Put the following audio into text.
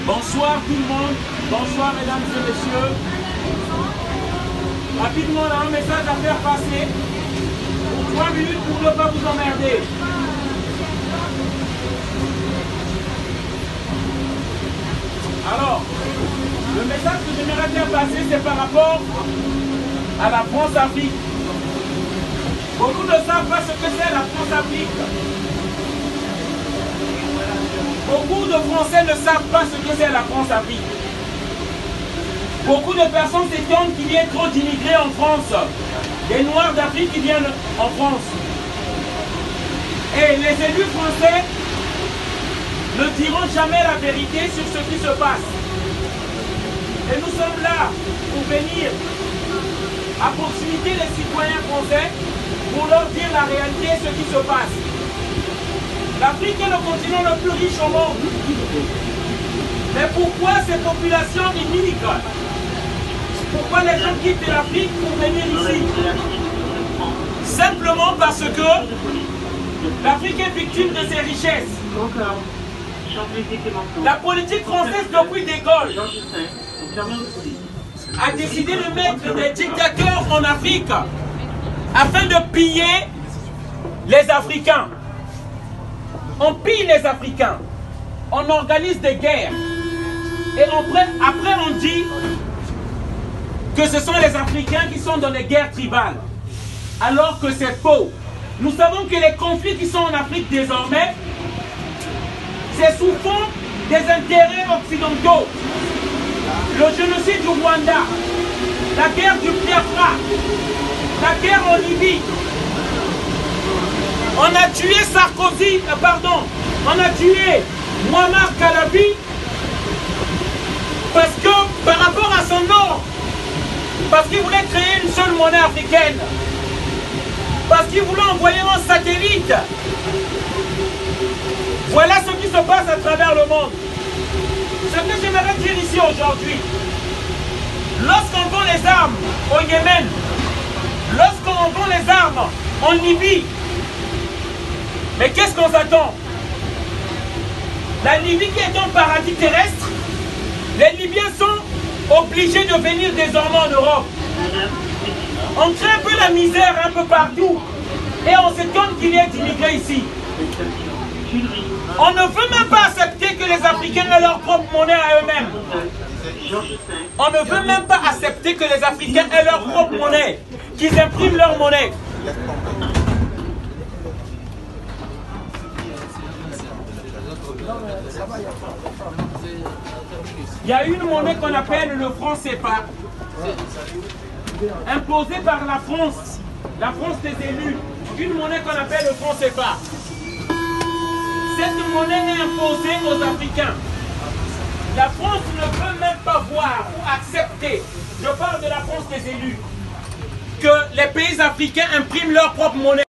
Bonsoir tout le monde. Bonsoir mesdames et messieurs. Rapidement, on a un message à faire passer. Pour 3 minutes pour ne pas vous emmerder. Alors, le message que j'aimerais faire passer, c'est par rapport à la France-Afrique. Beaucoup ne savent pas ce que c'est la France-Afrique. Beaucoup de Français ne savent pas ce que c'est la France-Afrique. Beaucoup de personnes s'étonnent qu'il y ait trop d'immigrés en France. Des Noirs d'Afrique qui viennent en France. Et les élus français ne diront jamais la vérité sur ce qui se passe. Et nous sommes là pour venir à proximité des citoyens français pour leur dire la réalité, ce qui se passe. L'Afrique est le continent le plus riche au monde. Mais pourquoi ces populations immigrent? Pourquoi les gens quittent l'Afrique pour venir ici? Simplement parce que l'Afrique est victime de ses richesses. La politique française depuis De Gaulle a décidé de mettre des dictateurs en Afrique afin de piller les Africains. On pille les Africains, on organise des guerres et après on dit que ce sont les Africains qui sont dans des guerres tribales, alors que c'est faux. Nous savons que les conflits qui sont en Afrique désormais, c'est sous fond des intérêts occidentaux. Le génocide du Rwanda, la guerre du Biafra, la guerre en Libye. On a tué Sarkozy, on a tué Muammar Kadhafi parce que par rapport à son nom, parce qu'il voulait créer une seule monnaie africaine, parce qu'il voulait envoyer un satellite. Voilà ce qui se passe à travers le monde. Ce que j'aimerais dire ici aujourd'hui, lorsqu'on vend les armes au Yémen, lorsqu'on vend les armes en Libye, mais qu'est-ce qu'on s'attend? La Libye qui est un paradis terrestre, les Libyens sont obligés de venir désormais en Europe. On crée un peu la misère un peu partout et on s'étonne qu'il y ait d'immigrés ici. On ne veut même pas accepter que les Africains aient leur propre monnaie à eux-mêmes. On ne veut même pas accepter que les Africains aient leur propre monnaie, qu'ils impriment leur monnaie. Il y a une monnaie qu'on appelle le franc CFA, imposée par la France des élus, une monnaie qu'on appelle le franc CFA. Cette monnaie est imposée aux Africains. La France ne veut même pas voir ou accepter, je parle de la France des élus, que les pays africains impriment leur propre monnaie.